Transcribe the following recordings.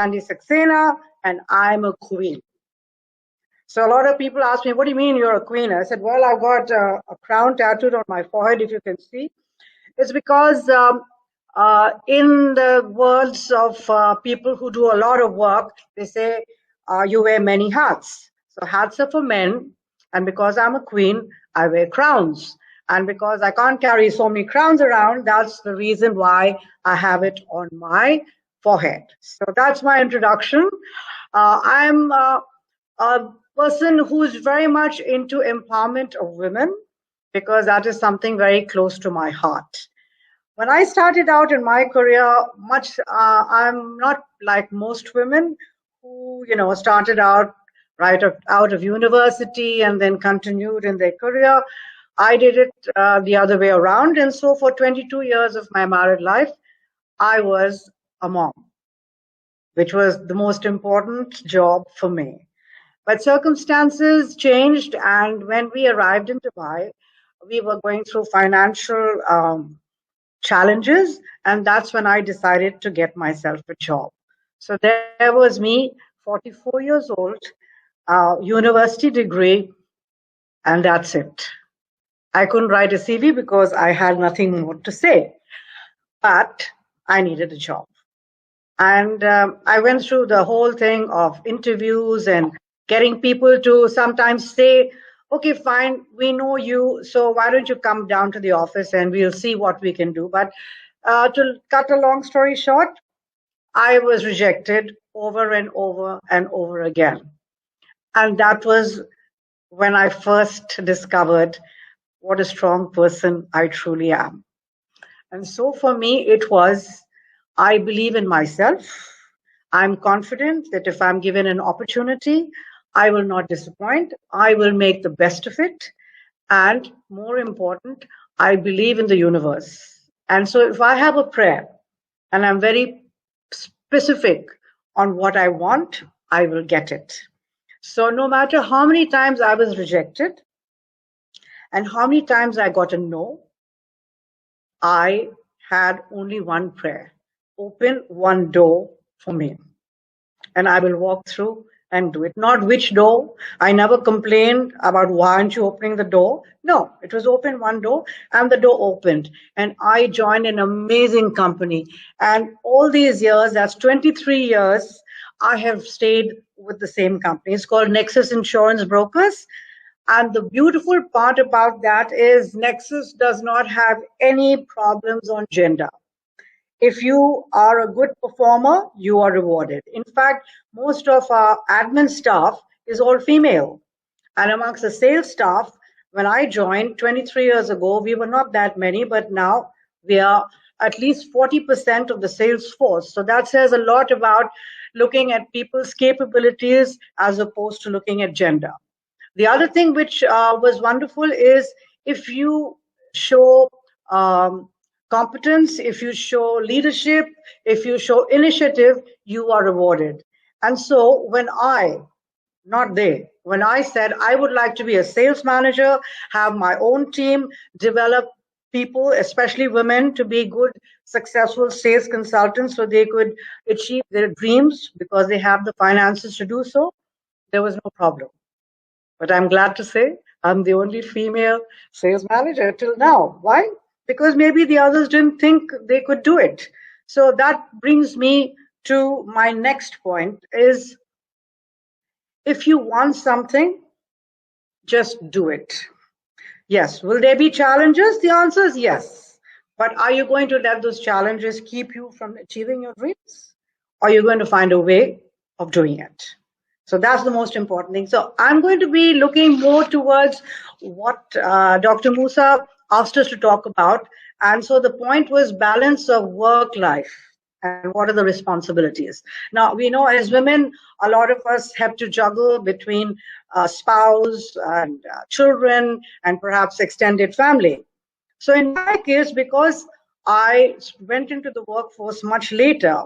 Sandi Saksena, and I'm a queen. So a lot of people ask me, what do you mean you're a queen? I said, well, I've got a crown tattooed on my forehead, if you can see. It's because in the worlds of people who do a lot of work, they say you wear many hats. So hats are for men, and because I'm a queen, I wear crowns. And because I can't carry so many crowns around, that's the reason why I have it on my forehead. So that's my introduction. I'm a person who's very much into empowerment of women, because that is something very close to my heart. When I started out in my career, I'm not like most women who, started out right out of university and then continued in their career. I did it the other way around. And so for 22 years of my married life, I was a mom, which was the most important job for me. But circumstances changed, and when we arrived in Dubai, we were going through financial challenges, and that's when I decided to get myself a job. So there was me, 44 years old, university degree, and that's it. I couldn't write a CV because I had nothing more to say, but I needed a job. And I went through the whole thing of interviews and getting people to sometimes say, okay, fine, we know you, so why don't you come down to the office and we'll see what we can do. But to cut a long story short, I was rejected over and over and over again. And that was when I first discovered what a strong person I truly am. And so for me, it was, I believe in myself. I'm confident that if I'm given an opportunity, I will not disappoint. I will make the best of it. And more important, I believe in the universe. And so if I have a prayer and I'm very specific on what I want, I will get it. So no matter how many times I was rejected and how many times I got a no, I had only one prayer: open one door for me, and I will walk through and do it. Not which door. I never complained about why aren't you opening the door. No, it was open one door, and the door opened, and I joined an amazing company. And all these years, that's 23 years, I have stayed with the same company. It's called Nexus Insurance Brokers. And the beautiful part about that is Nexus does not have any problems on gender. If you are a good performer, you are rewarded. In fact, most of our admin staff is all female. And amongst the sales staff, when I joined 23 years ago, we were not that many, but now we are at least 40% of the sales force. So that says a lot about looking at people's capabilities as opposed to looking at gender. The other thing which was wonderful is if you show competence, if you show leadership, if you show initiative, you are rewarded. And so when when I said I would like to be a sales manager, have my own team, develop people, especially women, to be good, successful sales consultants so they could achieve their dreams because they have the finances to do so, there was no problem. But I'm glad to say I'm the only female sales manager till now. Why? Because maybe the others didn't think they could do it. So that brings me to my next point is, if you want something, just do it. Yes. Will there be challenges? The answer is yes. But are you going to let those challenges keep you from achieving your dreams? Or are you going to find a way of doing it? So that's the most important thing. So I'm going to be looking more towards what Dr. Musa asked us to talk about. And so the point was balance of work life and what are the responsibilities. Now, we know as women, a lot of us have to juggle between spouse and children and perhaps extended family. So in my case, because I went into the workforce much later,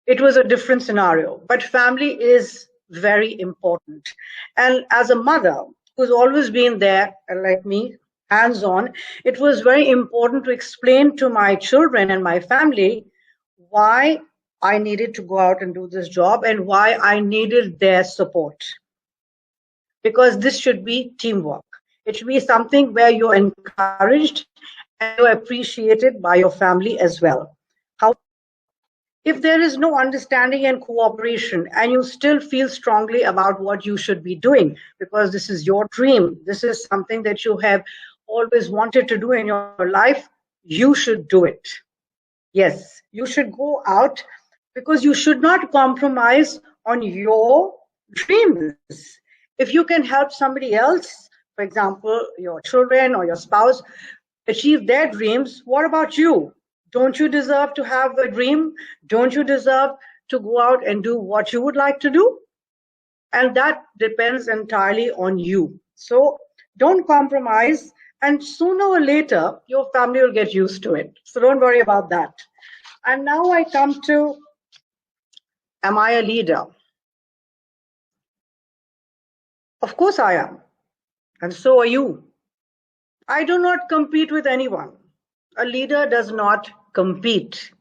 it was a different scenario. But family is very important. And as a mother who's always been there, like me, hands-on, it was very important to explain to my children and my family why I needed to go out and do this job and why I needed their support. Because this should be teamwork. It should be something where you're encouraged and you're appreciated by your family as well. However, if there is no understanding and cooperation and you still feel strongly about what you should be doing, because this is your dream, this is something that you have always wanted to do in your life, you should do it. Yes, you should go out because you should not compromise on your dreams. If you can help somebody else, for example, your children or your spouse, achieve their dreams, what about you? Don't you deserve to have a dream? Don't you deserve to go out and do what you would like to do? And that depends entirely on you. So don't compromise, and sooner or later, your family will get used to it. So don't worry about that. And now I come to, am I a leader? Of course I am. And so are you. I do not compete with anyone. A leader does not compete.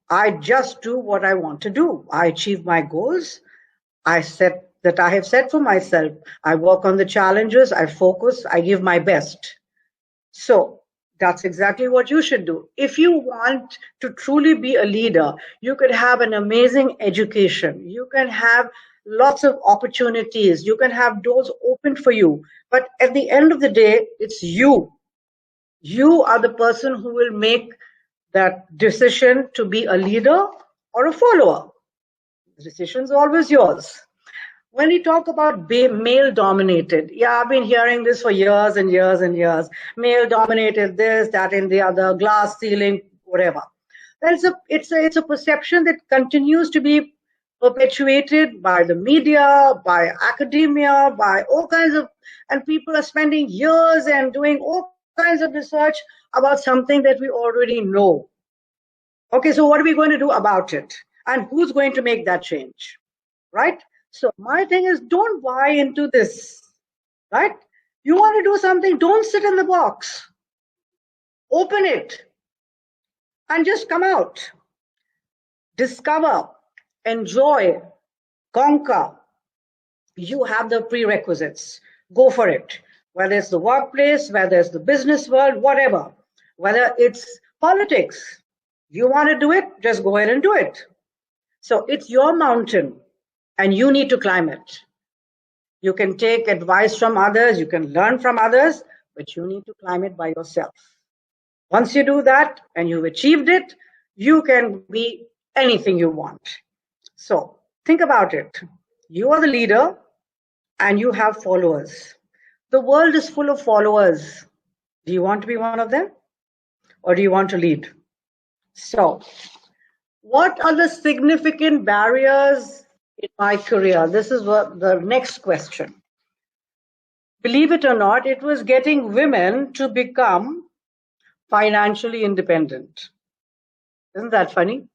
I just do what I want to do. I achieve my goals. I have set for myself. I work on the challenges. I focus. I give my best. So that's exactly what you should do. If you want to truly be a leader, you could have an amazing education. You can have lots of opportunities. You can have doors open for you. But at the end of the day, it's you. You are the person who will make that decision to be a leader or a follower. The decision is always yours. When we talk about male dominated, yeah, I've been hearing this for years and years and years. Male dominated, this, that, and the other, glass ceiling, whatever. It's a perception that continues to be perpetuated by the media, by academia, by all kinds of, and people are spending years and doing all kinds of research about something that we already know. Okay, so what are we going to do about it? And who's going to make that change? Right? So my thing is, don't buy into this, right? You want to do something, don't sit in the box. Open it and just come out. Discover, enjoy, conquer. You have the prerequisites. Go for it. Whether it's the workplace, whether it's the business world, whatever. Whether it's politics. You want to do it, just go ahead and do it. So it's your mountain. And you need to climb it. You can take advice from others, you can learn from others, but you need to climb it by yourself. Once you do that and you've achieved it, you can be anything you want. So think about it. You are the leader and you have followers. The world is full of followers. Do you want to be one of them? Or do you want to lead? So, what are the significant barriers in my career? This is what the next question. Believe it or not, it was getting women to become financially independent. Isn't that funny?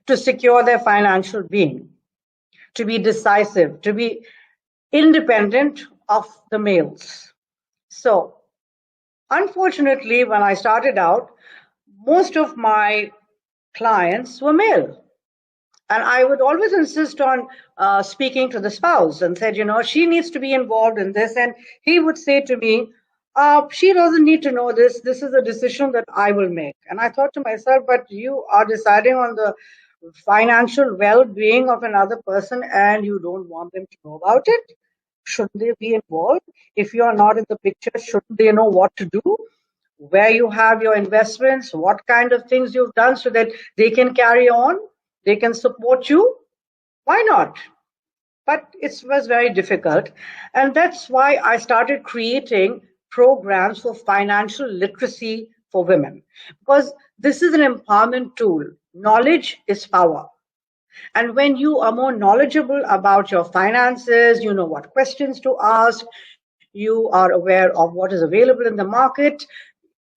To secure their financial being, to be decisive, to be independent of the males. So, unfortunately, when I started out, most of my clients were male. And I would always insist on speaking to the spouse and said, she needs to be involved in this. And he would say to me, she doesn't need to know this. This is a decision that I will make. And I thought to myself, but you are deciding on the financial well-being of another person and you don't want them to know about it? Shouldn't they be involved? If you are not in the picture, shouldn't they know what to do? Where you have your investments, what kind of things you've done so that they can carry on? They can support you. Why not? But it was very difficult. And that's why I started creating programs for financial literacy for women. Because this is an empowerment tool. Knowledge is power. And when you are more knowledgeable about your finances, you know what questions to ask, you are aware of what is available in the market,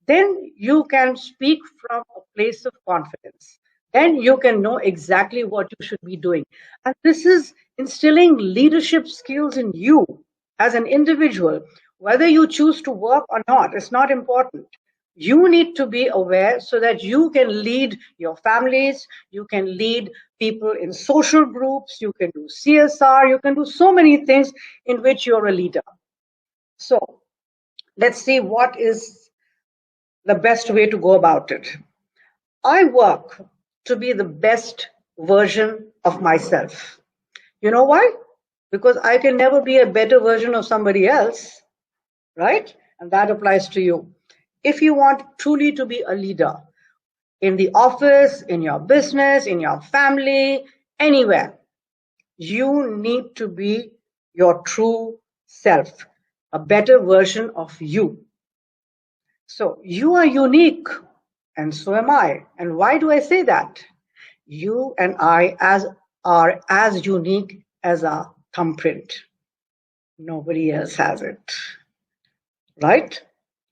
then you can speak from a place of confidence. Then you can know exactly what you should be doing. And this is instilling leadership skills in you as an individual. Whether you choose to work or not, it's not important. You need to be aware so that you can lead your families, you can lead people in social groups, you can do CSR, you can do so many things in which you're a leader. So let's see what is the best way to go about it. I work to be the best version of myself. You know why? Because I can never be a better version of somebody else, right? And that applies to you. If you want truly to be a leader in the office, in your business, in your family, anywhere, you need to be your true self, a better version of you. So you are unique, and so am I. And why do I say that? You and I are as unique as our thumbprint. Nobody else has it. Right?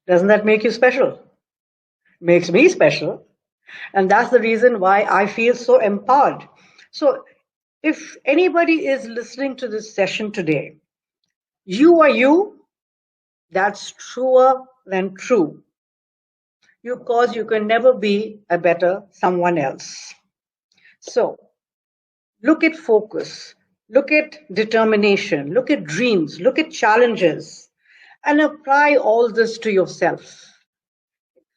Doesn't that make you special? Makes me special. And that's the reason why I feel so empowered. So if anybody is listening to this session today, you are you, that's truer than true. Because you can never be a better someone else. So look at focus, look at determination, look at dreams, look at challenges, and apply all this to yourself.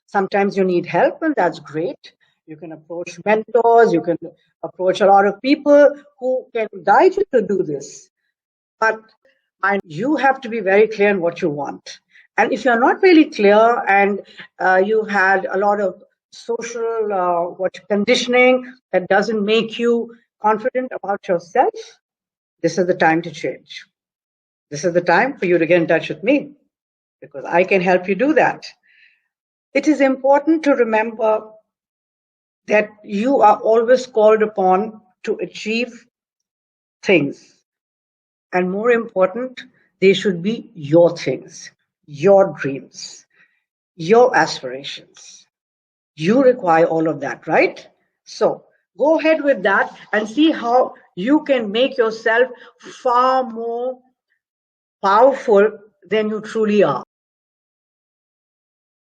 Sometimes you need help, and that's great. You can approach mentors, you can approach a lot of people who can guide you to do this. But you have to be very clear on what you want. And if you're not really clear and you had a lot of social conditioning that doesn't make you confident about yourself, this is the time to change. This is the time for you to get in touch with me because I can help you do that. It is important to remember that you are always called upon to achieve things. And more important, they should be your things, your dreams, your aspirations. You require all of that, right? So go ahead with that and see how you can make yourself far more powerful than you truly are.